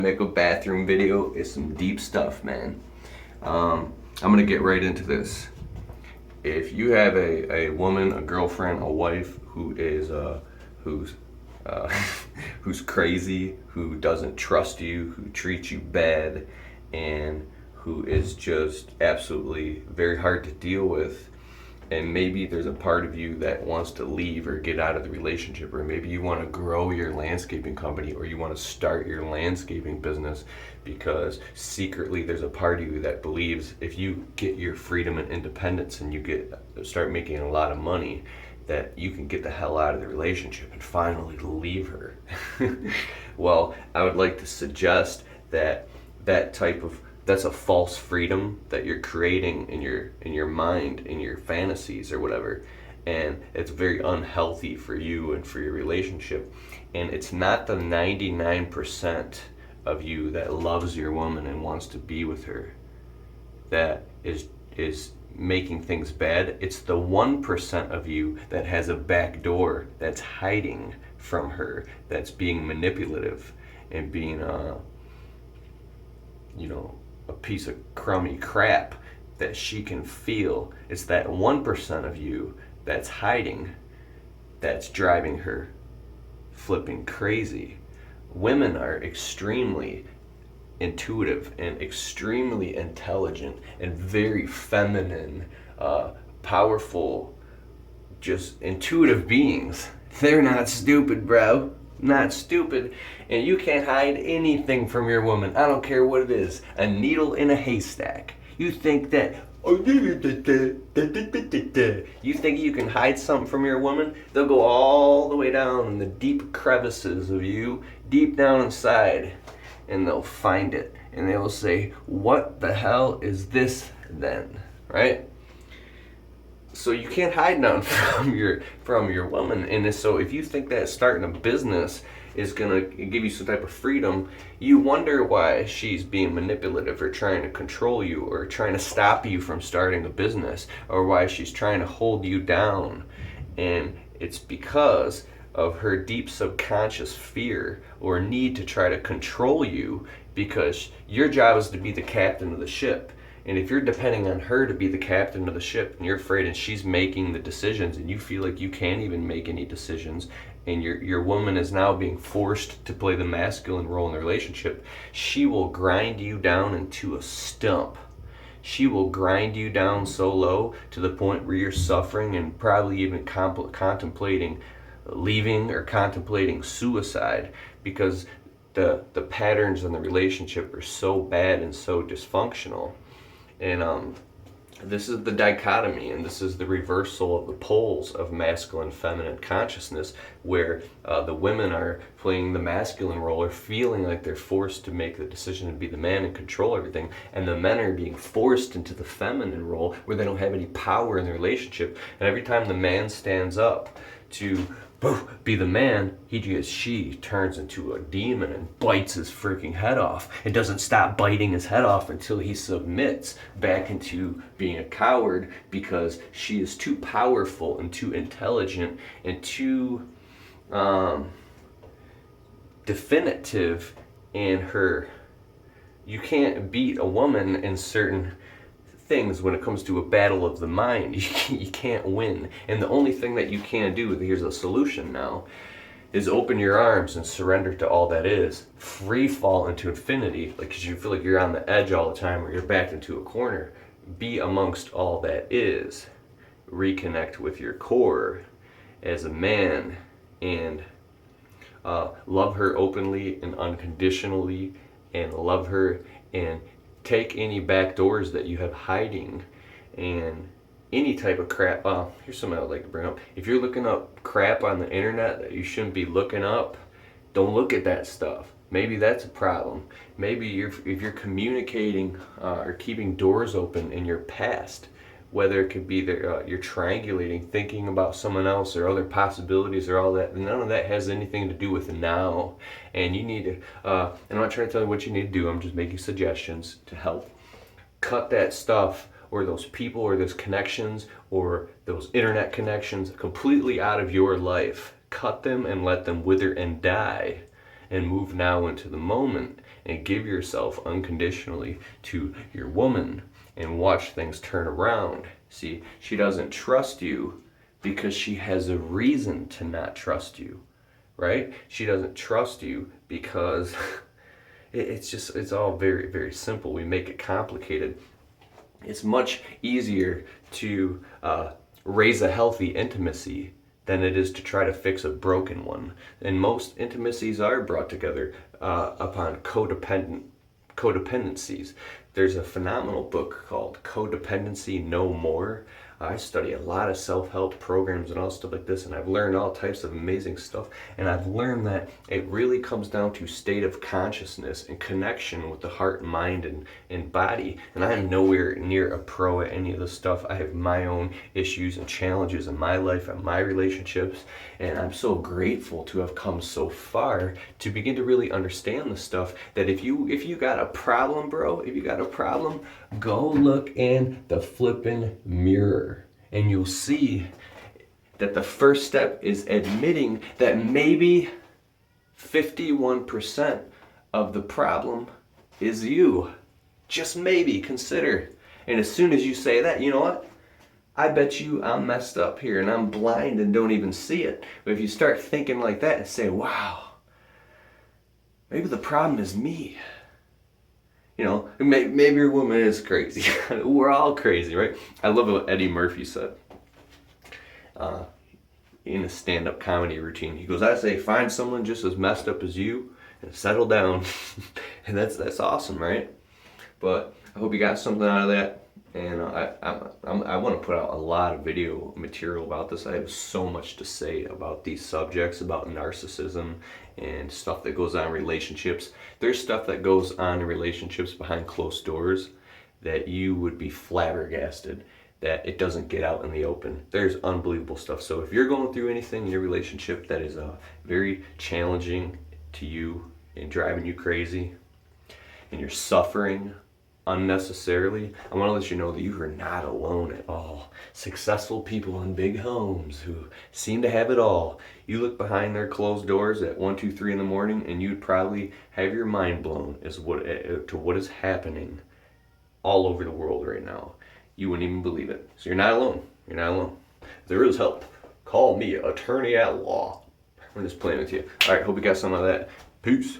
Make a bathroom video is some deep stuff, man. I'm gonna get right into this. If you have a woman, a girlfriend, a wife who is who's uh, who's crazy, who doesn't trust you, who treats you bad, and who is just absolutely very hard to deal with, and maybe there's a part of you that wants to leave or get out of the relationship, or maybe you want to grow your landscaping company, or you want to start your landscaping business because secretly there's a part of you that believes if you get your freedom and independence and you start making a lot of money, that you can get the hell out of the relationship and finally leave her. Well, I would like to suggest that that's a false freedom that you're creating in your mind, in your fantasies or whatever, and it's very unhealthy for you and for your relationship. And it's not the 99% of you that loves your woman and wants to be with her that is making things bad. It's the 1% of you that has a back door, that's hiding from her, that's being manipulative and being a piece of crummy crap that she can feel. It's that 1% of you that's hiding, that's driving her flipping crazy. Women are extremely intuitive and extremely intelligent and very feminine, powerful, just intuitive beings. They're not stupid, bro. Not stupid. And you can't hide anything from your woman. I don't care what it is. A needle in a haystack. You think that you think you can hide something from your woman? They'll go all the way down in the deep crevices of you, deep down inside, and they'll find it. And they will say, what the hell is this then? Right? So you can't hide nothing from your woman. And so if you think that starting a business is gonna give you some type of freedom, you wonder why she's being manipulative or trying to control you or trying to stop you from starting a business, or why she's trying to hold you down. And it's because of her deep subconscious fear or need to try to control you, because your job is to be the captain of the ship. And if you're depending on her to be the captain of the ship, and you're afraid and she's making the decisions, and you feel like you can't even make any decisions, and your woman is now being forced to play the masculine role in the relationship, she will grind you down into a stump. She will grind you down so low to the point where you're suffering and probably even contemplating leaving or contemplating suicide, because the patterns in the relationship are so bad and so dysfunctional. And this is the dichotomy, and this is the reversal of the poles of masculine feminine consciousness, where the women are playing the masculine role or feeling like they're forced to make the decision to be the man and control everything, and the men are being forced into the feminine role where they don't have any power in the relationship. And every time the man stands up to be the man, she turns into a demon and bites his freaking head off. It doesn't stop biting his head off until he submits back into being a coward, because she is too powerful and too intelligent and too definitive in her. You can't beat a woman in certain things when it comes to a battle of the mind. You can't win. And the only thing that you can do, here's a solution now, is open your arms and surrender to all that is. Free fall into infinity, like, because you feel like you're on the edge all the time or you're backed into a corner. Be amongst all that is. Reconnect with your core as a man, and love her openly and unconditionally, and love her, and take any back doors that you have hiding, and any type of crap. Here's something I would like to bring up. If you're looking up crap on the internet that you shouldn't be looking up, don't look at that stuff. Maybe that's a problem. Maybe if you're communicating or keeping doors open in your past, whether it could be that you're triangulating, thinking about someone else or other possibilities or all that, none of that has anything to do with now. And you need to, and I'm not trying to tell you what you need to do, I'm just making suggestions to help. Cut that stuff, or those people, or those connections, or those internet connections completely out of your life. Cut them and let them wither and die, and move now into the moment and give yourself unconditionally to your woman and watch things turn around. See, she doesn't trust you because she has a reason to not trust you, right? She doesn't trust you because it's all very, very simple. We make it complicated. It's much easier to raise a healthy intimacy than it is to try to fix a broken one. And most intimacies are brought together upon codependencies. There's a phenomenal book called Codependency No More. I study a lot of self-help programs and all stuff like this, and I've learned all types of amazing stuff. And I've learned that it really comes down to state of consciousness and connection with the heart, mind, and body. And I am nowhere near a pro at any of this stuff. I have my own issues and challenges in my life and my relationships, and I'm so grateful to have come so far to begin to really understand the stuff. That if you got a problem, bro, if you got a problem, go look in the flippin' mirror, and you'll see that the first step is admitting that maybe 51% of the problem is you. Just maybe, consider. And as soon as you say that, you know what? I bet you I'm messed up here and I'm blind and don't even see it. But if you start thinking like that and say, wow, maybe the problem is me. You know, maybe your woman is crazy. We're all crazy, right? I love what Eddie Murphy said in a stand-up comedy routine. He goes, I say, find someone just as messed up as you and settle down. And that's awesome, right? But I hope you got something out of that. And I want to put out a lot of video material about this. I have so much to say about these subjects, about narcissism and stuff that goes on in relationships. There's stuff that goes on in relationships behind closed doors that you would be flabbergasted that it doesn't get out in the open. There's unbelievable stuff. So if you're going through anything in your relationship that is very challenging to you and driving you crazy, and you're suffering unnecessarily, I want to let you know that you are not alone at all. Successful people in big homes who seem to have it all, you look behind their closed doors at 1, 2, 3 in the morning, and you'd probably have your mind blown to what is happening all over the world right now. You wouldn't even believe it. So you're not alone. You're not alone. If there is help, call me, attorney at law. I'm just playing with you. All right, hope you got some of that. Peace.